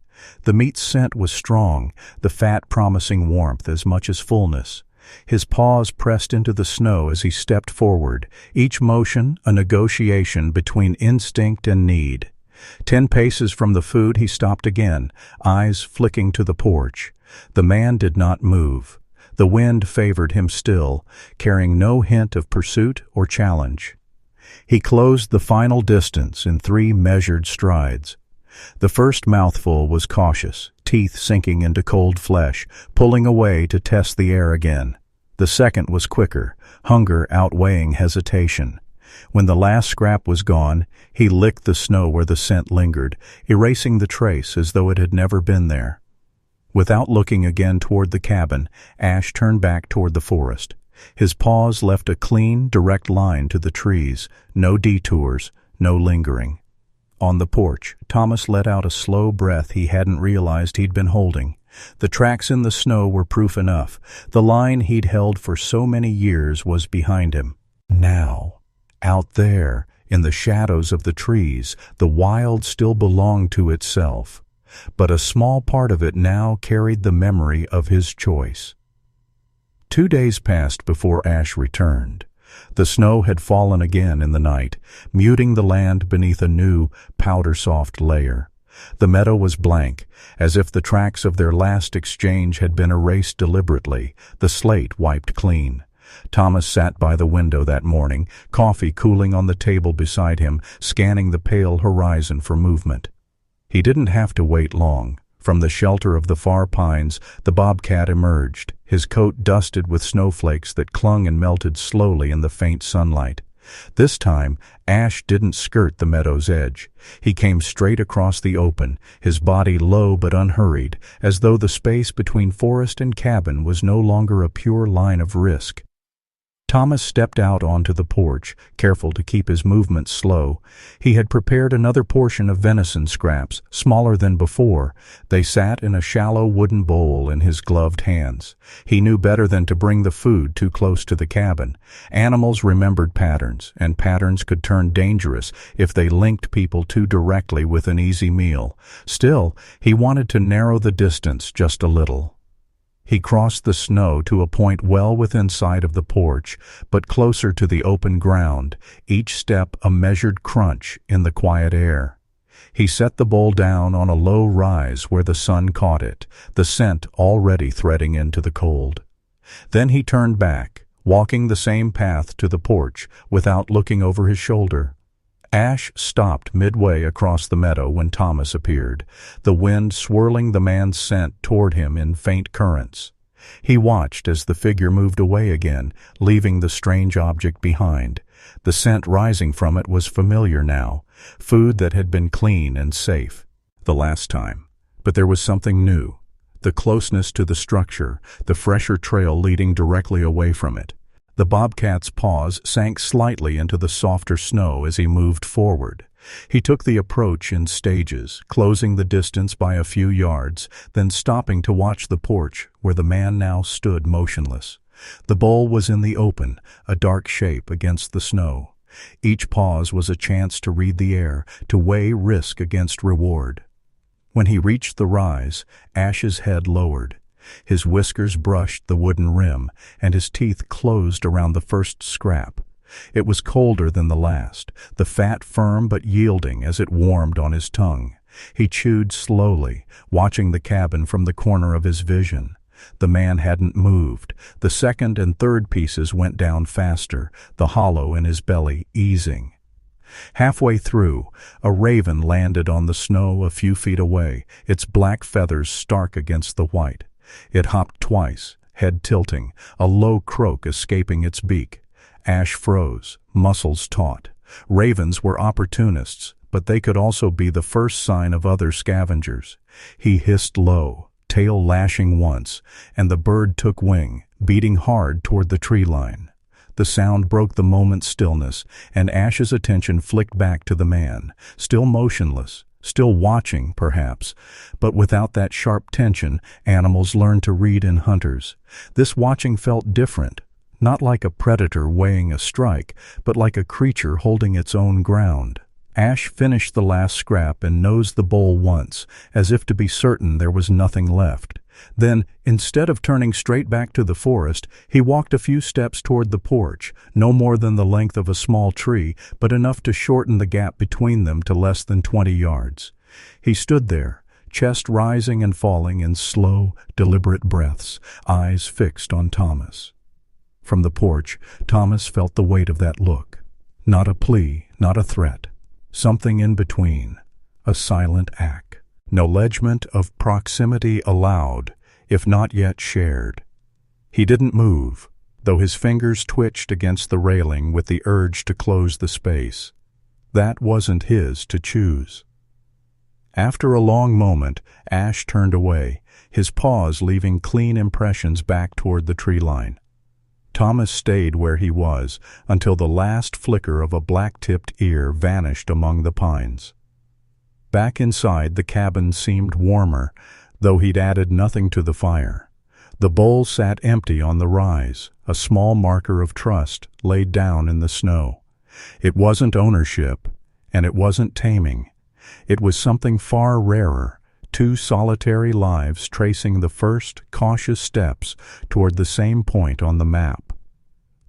S1: The meat's scent was strong, the fat promising warmth as much as fullness. His paws pressed into the snow as he stepped forward, each motion a negotiation between instinct and need. 10 paces from the food he stopped again, eyes flicking to the porch. The man did not move. The wind favored him still, carrying no hint of pursuit or challenge. He closed the final distance in 3 measured strides. The first mouthful was cautious, teeth sinking into cold flesh, pulling away to test the air again. The second was quicker, hunger outweighing hesitation. When the last scrap was gone, he licked the snow where the scent lingered, erasing the trace as though it had never been there. Without looking again toward the cabin, Ash turned back toward the forest. His paws left a clean, direct line to the trees, no detours, no lingering. On the porch, Thomas let out a slow breath he hadn't realized he'd been holding. The tracks in the snow were proof enough. The line he'd held for so many years was behind him. Now, out there, in the shadows of the trees, the wild still belonged to itself. But a small part of it now carried the memory of his choice. 2 days passed before Ash returned. The snow had fallen again in the night, muting the land beneath a new, powder-soft layer. The meadow was blank, as if the tracks of their last exchange had been erased deliberately, the slate wiped clean. Thomas sat by the window that morning, coffee cooling on the table beside him, scanning the pale horizon for movement. He didn't have to wait long. From the shelter of the far pines, the bobcat emerged, his coat dusted with snowflakes that clung and melted slowly in the faint sunlight. This time, Ash didn't skirt the meadow's edge. He came straight across the open, his body low but unhurried, as though the space between forest and cabin was no longer a pure line of risk. Thomas stepped out onto the porch, careful to keep his movements slow. He had prepared another portion of venison scraps, smaller than before. They sat in a shallow wooden bowl in his gloved hands. He knew better than to bring the food too close to the cabin. Animals remembered patterns, and patterns could turn dangerous if they linked people too directly with an easy meal. Still, he wanted to narrow the distance just a little. He crossed the snow to a point well within sight of the porch, but closer to the open ground, each step a measured crunch in the quiet air. He set the bowl down on a low rise where the sun caught it, the scent already threading into the cold. Then he turned back, walking the same path to the porch without looking over his shoulder. Ash stopped midway across the meadow when Thomas appeared, the wind swirling the man's scent toward him in faint currents. He watched as the figure moved away again, leaving the strange object behind. The scent rising from it was familiar now, food that had been clean and safe the last time. But there was something new, the closeness to the structure, the fresher trail leading directly away from it. The bobcat's paws sank slightly into the softer snow as he moved forward. He took the approach in stages, closing the distance by a few yards, then stopping to watch the porch where the man now stood motionless. The bowl was in the open, a dark shape against the snow. Each pause was a chance to read the air, to weigh risk against reward. When he reached the rise, Ash's head lowered. His whiskers brushed the wooden rim, and his teeth closed around the first scrap. It was colder than the last, the fat firm but yielding as it warmed on his tongue. He chewed slowly, watching the cabin from the corner of his vision. The man hadn't moved. The second and third pieces went down faster, the hollow in his belly easing. Halfway through, a raven landed on the snow a few feet away, its black feathers stark against the white. It hopped twice, head tilting, a low croak escaping its beak. Ash froze, muscles taut. Ravens were opportunists, but they could also be the first sign of other scavengers. He hissed low, tail lashing once, and the bird took wing, beating hard toward the tree line. The sound broke the moment's stillness, and Ash's attention flicked back to the man, still motionless, still watching, perhaps, but without that sharp tension animals learn to read in hunters. This watching felt different, not like a predator weighing a strike, but like a creature holding its own ground. Ash finished the last scrap and nosed the bowl once, as if to be certain there was nothing left. Then, instead of turning straight back to the forest, he walked a few steps toward the porch, no more than the length of a small tree, but enough to shorten the gap between them to less than 20 yards. He stood there, chest rising and falling in slow, deliberate breaths, eyes fixed on Thomas. From the porch, Thomas felt the weight of that look. Not a plea, not a threat. Something in between. A silent act. Acknowledgement of proximity allowed, if not yet shared. He didn't move, though his fingers twitched against the railing with the urge to close the space. That wasn't his to choose. After a long moment, Ash turned away, his paws leaving clean impressions back toward the tree line. Thomas stayed where he was until the last flicker of a black-tipped ear vanished among the pines. Back inside, the cabin seemed warmer, though he'd added nothing to the fire. The bowl sat empty on the rise, a small marker of trust laid down in the snow. It wasn't ownership, and it wasn't taming. It was something far rarer, two solitary lives tracing the first cautious steps toward the same point on the map.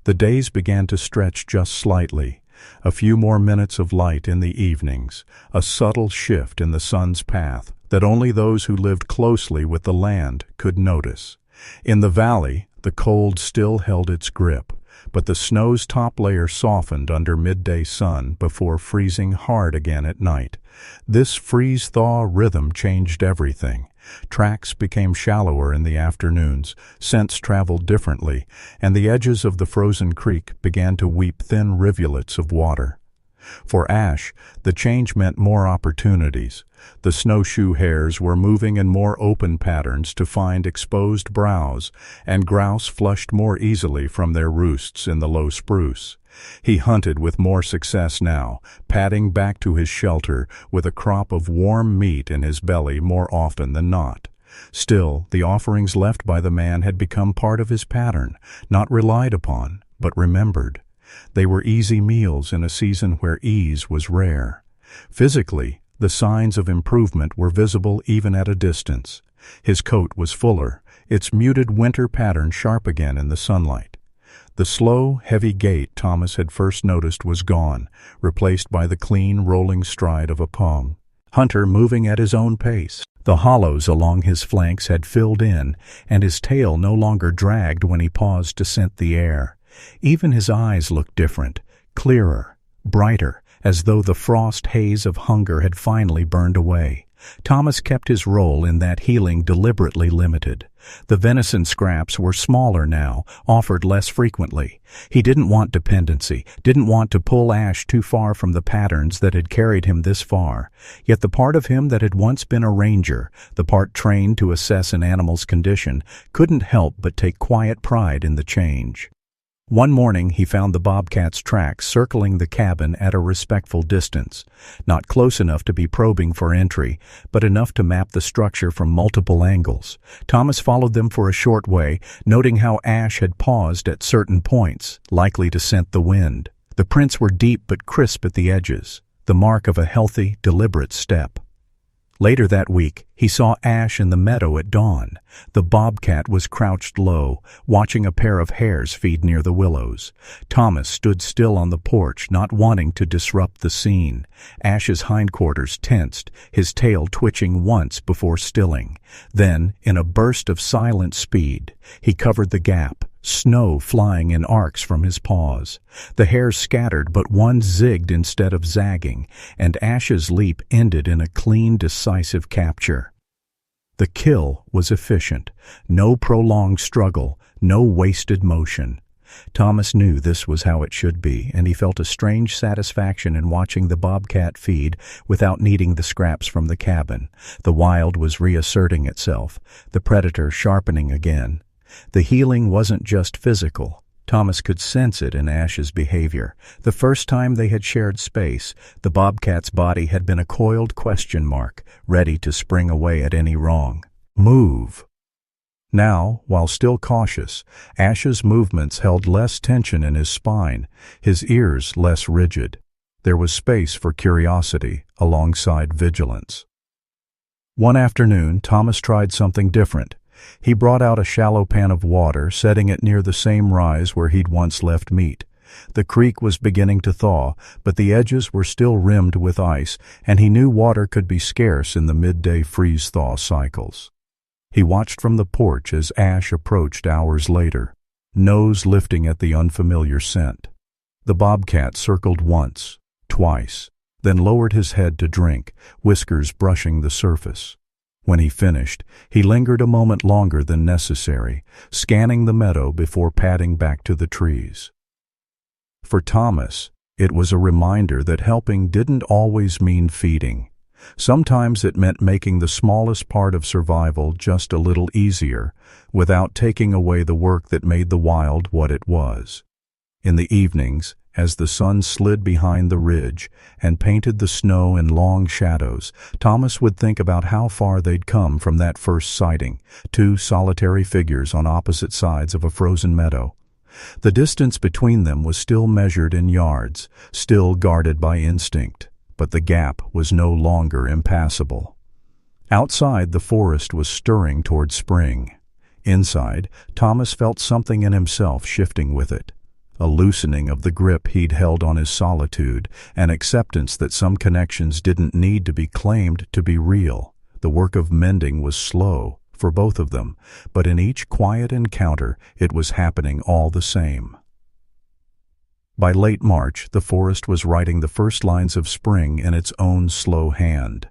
S1: The days began to stretch just slightly. A few more minutes of light in the evenings, a subtle shift in the sun's path that only those who lived closely with the land could notice. In the valley, the cold still held its grip, but the snow's top layer softened under midday sun before freezing hard again at night. This freeze-thaw rhythm changed everything. Tracks became shallower in the afternoons, scents traveled differently, and the edges of the frozen creek began to weep thin rivulets of water. For Ash, the change meant more opportunities. The snowshoe hares were moving in more open patterns to find exposed browse, and grouse flushed more easily from their roosts in the low spruce. He hunted with more success now, padding back to his shelter with a crop of warm meat in his belly more often than not. Still, the offerings left by the man had become part of his pattern, not relied upon, but remembered. They were easy meals in a season where ease was rare. Physically, the signs of improvement were visible even at a distance. His coat was fuller, its muted winter pattern sharp again in the sunlight. The slow, heavy gait Thomas had first noticed was gone, replaced by the clean, rolling stride of a pung. Hunter moving at his own pace. The hollows along his flanks had filled in, and his tail no longer dragged when he paused to scent the air. Even his eyes looked different, clearer, brighter, as though the frost haze of hunger had finally burned away. Thomas kept his role in that healing deliberately limited. The venison scraps were smaller now, offered less frequently. He didn't want dependency, didn't want to pull Ash too far from the patterns that had carried him this far. Yet the part of him that had once been a ranger, the part trained to assess an animal's condition, couldn't help but take quiet pride in the change. One morning he found the bobcat's tracks circling the cabin at a respectful distance, not close enough to be probing for entry, but enough to map the structure from multiple angles. Thomas followed them for a short way, noting how Ash had paused at certain points, likely to scent the wind. The prints were deep but crisp at the edges, the mark of a healthy, deliberate step. Later that week, he saw Ash in the meadow at dawn. The bobcat was crouched low, watching a pair of hares feed near the willows. Thomas stood still on the porch, not wanting to disrupt the scene. Ash's hindquarters tensed, his tail twitching once before stilling. Then, in a burst of silent speed, he covered the gap, snow flying in arcs from his paws. The hares scattered, but one zigged instead of zagging, and Ash's leap ended in a clean, decisive capture. The kill was efficient. No prolonged struggle, no wasted motion. Thomas knew this was how it should be, and he felt a strange satisfaction in watching the bobcat feed without needing the scraps from the cabin. The wild was reasserting itself, the predator sharpening again. The healing wasn't just physical. Thomas could sense it in Ash's behavior. The first time they had shared space, the bobcat's body had been a coiled question mark, ready to spring away at any wrong. Move. Now, while still cautious, Ash's movements held less tension in his spine, his ears less rigid. There was space for curiosity alongside vigilance. One afternoon, Thomas tried something different. He brought out a shallow pan of water, setting it near the same rise where he'd once left meat. The creek was beginning to thaw, but the edges were still rimmed with ice, and he knew water could be scarce in the midday freeze-thaw cycles. He watched from the porch as Ash approached hours later, nose lifting at the unfamiliar scent. The bobcat circled once, twice, then lowered his head to drink, whiskers brushing the surface. When he finished, he lingered a moment longer than necessary, scanning the meadow before padding back to the trees. For Thomas, it was a reminder that helping didn't always mean feeding. Sometimes it meant making the smallest part of survival just a little easier, without taking away the work that made the wild what it was. In the evenings, as the sun slid behind the ridge and painted the snow in long shadows, Thomas would think about how far they'd come from that first sighting, two solitary figures on opposite sides of a frozen meadow. The distance between them was still measured in yards, still guarded by instinct, but the gap was no longer impassable. Outside, the forest was stirring toward spring. Inside, Thomas felt something in himself shifting with it. A loosening of the grip he'd held on his solitude, an acceptance that some connections didn't need to be claimed to be real. The work of mending was slow for both of them, but in each quiet encounter it was happening all the same. By late March, the forest was writing the first lines of spring in its own slow hand.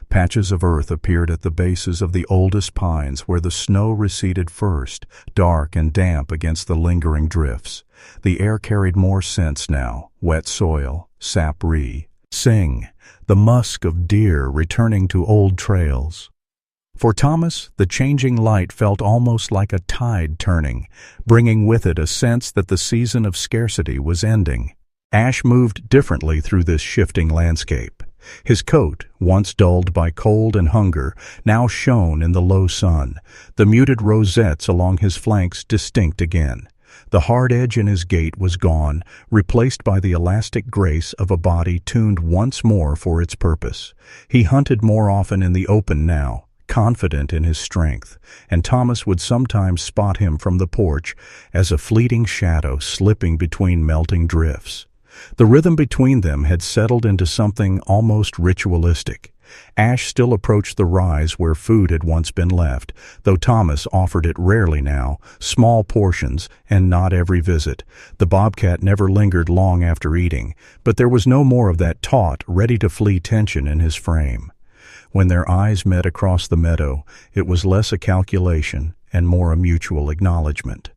S1: Patches of earth appeared at the bases of the oldest pines where the snow receded first, dark and damp against the lingering drifts. The air carried more scents now, wet soil, sapri, sing, the musk of deer returning to old trails. For Thomas, the changing light felt almost like a tide turning, bringing with it a sense that the season of scarcity was ending. Ash moved differently through this shifting landscape. His coat, once dulled by cold and hunger, now shone in the low sun, the muted rosettes along his flanks distinct again. The hard edge in his gait was gone, replaced by the elastic grace of a body tuned once more for its purpose. He hunted more often in the open now, confident in his strength, and Thomas would sometimes spot him from the porch as a fleeting shadow slipping between melting drifts. The rhythm between them had settled into something almost ritualistic. Ash still approached the rise where food had once been left, though Thomas offered it rarely now, small portions, and not every visit. The bobcat never lingered long after eating, but there was no more of that taut, ready-to-flee tension in his frame. When their eyes met across the meadow, it was less a calculation and more a mutual acknowledgement.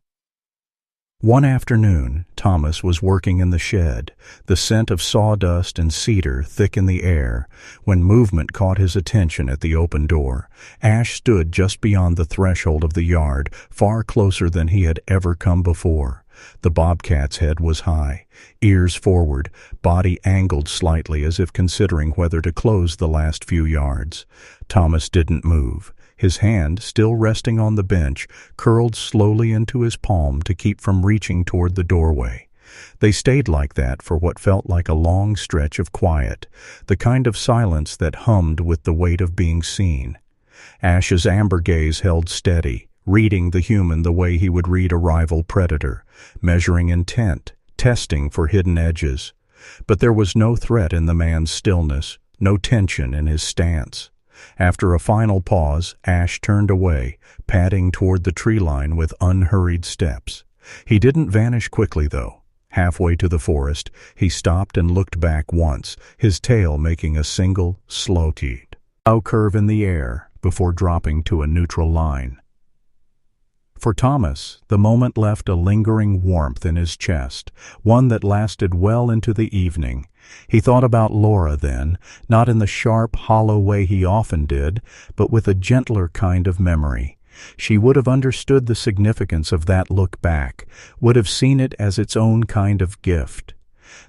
S1: One afternoon, Thomas was working in the shed, the scent of sawdust and cedar thick in the air, when movement caught his attention at the open door. Ash stood just beyond the threshold of the yard, far closer than he had ever come before. The bobcat's head was high, ears forward, body angled slightly as if considering whether to close the last few yards. Thomas didn't move. His hand, still resting on the bench, curled slowly into his palm to keep from reaching toward the doorway. They stayed like that for what felt like a long stretch of quiet, the kind of silence that hummed with the weight of being seen. Ash's amber gaze held steady, reading the human the way he would read a rival predator, measuring intent, testing for hidden edges. But there was no threat in the man's stillness, no tension in his stance. After a final pause, Ash turned away, padding toward the tree line with unhurried steps. He didn't vanish quickly, though. Halfway to the forest, he stopped and looked back once, his tail making a single, slow curve in the air before dropping to a neutral line. For Thomas, the moment left a lingering warmth in his chest, one that lasted well into the evening. He thought about Laura then, not in the sharp, hollow way he often did, but with a gentler kind of memory. She would have understood the significance of that look back, would have seen it as its own kind of gift.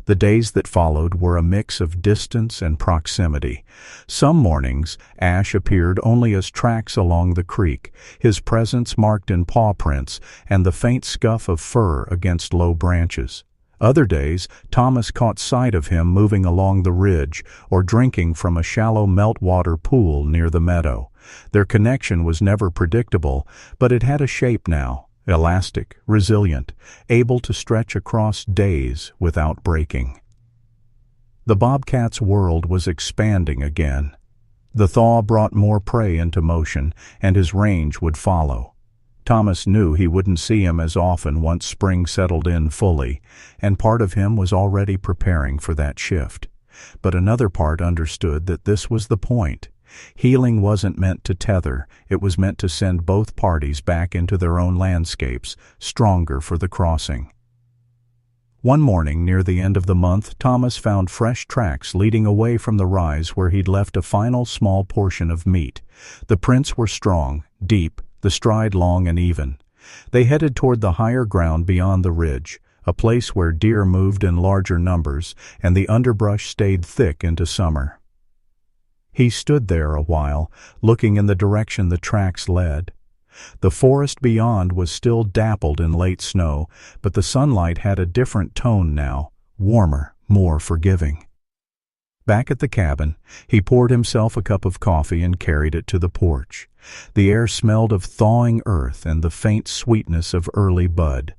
S1: The days that followed were a mix of distance and proximity. Some mornings, Ash appeared only as tracks along the creek, his presence marked in paw prints and the faint scuff of fur against low branches. Other days, Thomas caught sight of him moving along the ridge or drinking from a shallow meltwater pool near the meadow. Their connection was never predictable, but it had a shape now, elastic, resilient, able to stretch across days without breaking. The bobcat's world was expanding again. The thaw brought more prey into motion, and his range would follow. Thomas knew he wouldn't see him as often once spring settled in fully, and part of him was already preparing for that shift. But another part understood that this was the point. Healing wasn't meant to tether, it was meant to send both parties back into their own landscapes, stronger for the crossing. One morning near the end of the month, Thomas found fresh tracks leading away from the rise where he'd left a final small portion of meat. The prints were strong, deep, the stride long and even. They headed toward the higher ground beyond the ridge, a place where deer moved in larger numbers and the underbrush stayed thick into summer. He stood there a while, looking in the direction the tracks led. The forest beyond was still dappled in late snow, but the sunlight had a different tone now, warmer, more forgiving. Back at the cabin, he poured himself a cup of coffee and carried it to the porch. The air smelled of thawing earth and the faint sweetness of early bud.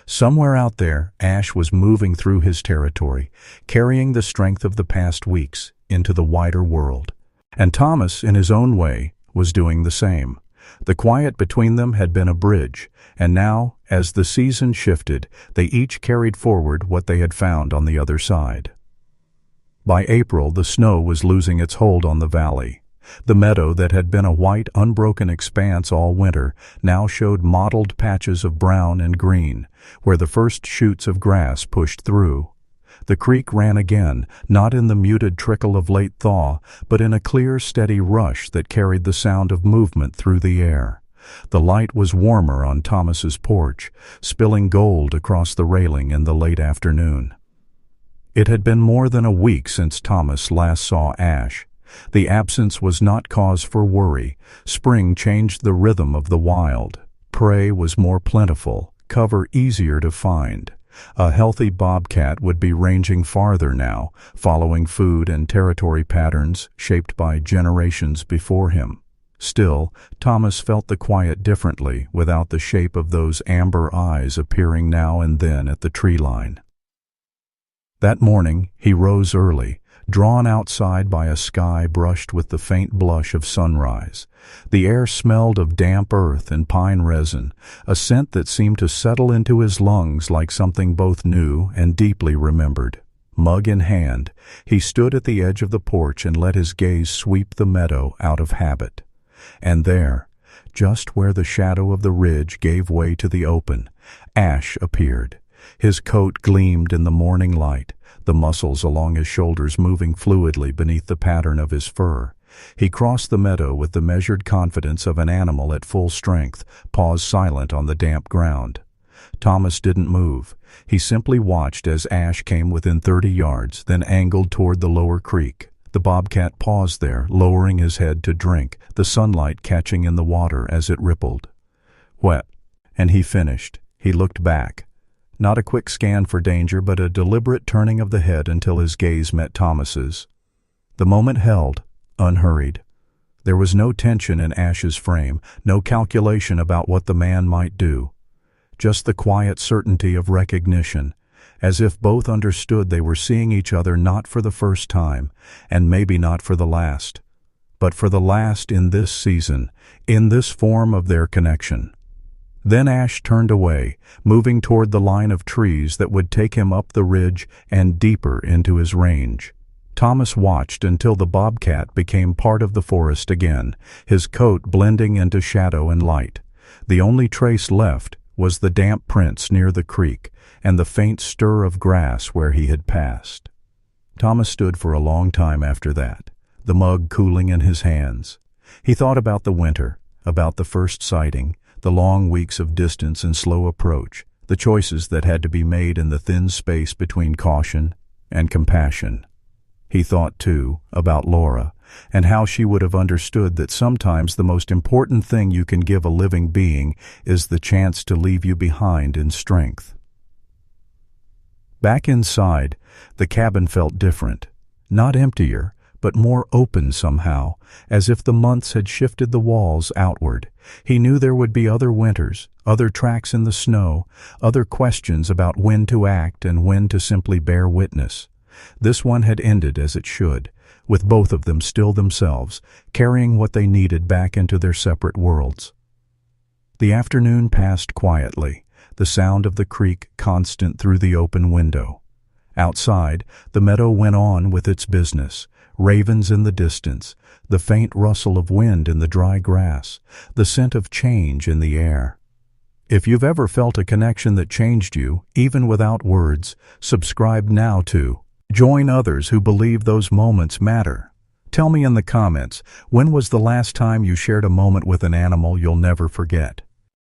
S1: Somewhere out there, Ash was moving through his territory, carrying the strength of the past weeks into the wider world. And Thomas, in his own way, was doing the same. The quiet between them had been a bridge, and now, as the season shifted, they each carried forward what they had found on the other side. By April, the snow was losing its hold on the valley. The meadow that had been a white, unbroken expanse all winter now showed mottled patches of brown and green, where the first shoots of grass pushed through. The creek ran again, not in the muted trickle of late thaw, but in a clear, steady rush that carried the sound of movement through the air. The light was warmer on Thomas's porch, spilling gold across the railing in the late afternoon. It had been more than a week since Thomas last saw Ash. The absence was not cause for worry. Spring changed the rhythm of the wild. Prey was more plentiful, cover easier to find. A healthy bobcat would be ranging farther now, following food and territory patterns shaped by generations before him. Still, Thomas felt the quiet differently without the shape of those amber eyes appearing now and then at the tree line. That morning, he rose early, drawn outside by a sky brushed with the faint blush of sunrise. The air smelled of damp earth and pine resin, a scent that seemed to settle into his lungs like something both new and deeply remembered. Mug in hand, he stood at the edge of the porch and let his gaze sweep the meadow out of habit. And there, just where the shadow of the ridge gave way to the open, Ash appeared. His coat gleamed in the morning light, the muscles along his shoulders moving fluidly beneath the pattern of his fur. He crossed the meadow with the measured confidence of an animal at full strength, paused silent on the damp ground. Thomas didn't move. He simply watched as Ash came within 30 yards, then angled toward the lower creek. The bobcat paused there, lowering his head to drink, the sunlight catching in the water as it rippled. Wet. And he finished. He looked back. Not a quick scan for danger, but a deliberate turning of the head until his gaze met Thomas's. The moment held, unhurried. There was no tension in Ash's frame, no calculation about what the man might do. Just the quiet certainty of recognition, as if both understood they were seeing each other not for the first time, and maybe not for the last, but for the last in this season, in this form of their connection. Then Ash turned away, moving toward the line of trees that would take him up the ridge and deeper into his range. Thomas watched until the bobcat became part of the forest again, his coat blending into shadow and light. The only trace left was the damp prints near the creek and the faint stir of grass where he had passed. Thomas stood for a long time after that, the mug cooling in his hands. He thought about the winter, about the first sighting, the long weeks of distance and slow approach, the choices that had to be made in the thin space between caution and compassion. He thought, too, about Laura, and how she would have understood that sometimes the most important thing you can give a living being is the chance to leave you behind in strength. Back inside, the cabin felt different. Not emptier, but more open somehow, as if the months had shifted the walls outward. He knew there would be other winters, other tracks in the snow, other questions about when to act and when to simply bear witness. This one had ended as it should, with both of them still themselves, carrying what they needed back into their separate worlds. The afternoon passed quietly, the sound of the creek constant through the open window. Outside, the meadow went on with its business, ravens in the distance, the faint rustle of wind in the dry grass, the scent of change in the air. If you've ever felt a connection that changed you, even without words, subscribe now to join others who believe those moments matter. Tell me in the comments, when was the last time you shared a moment with an animal you'll never forget?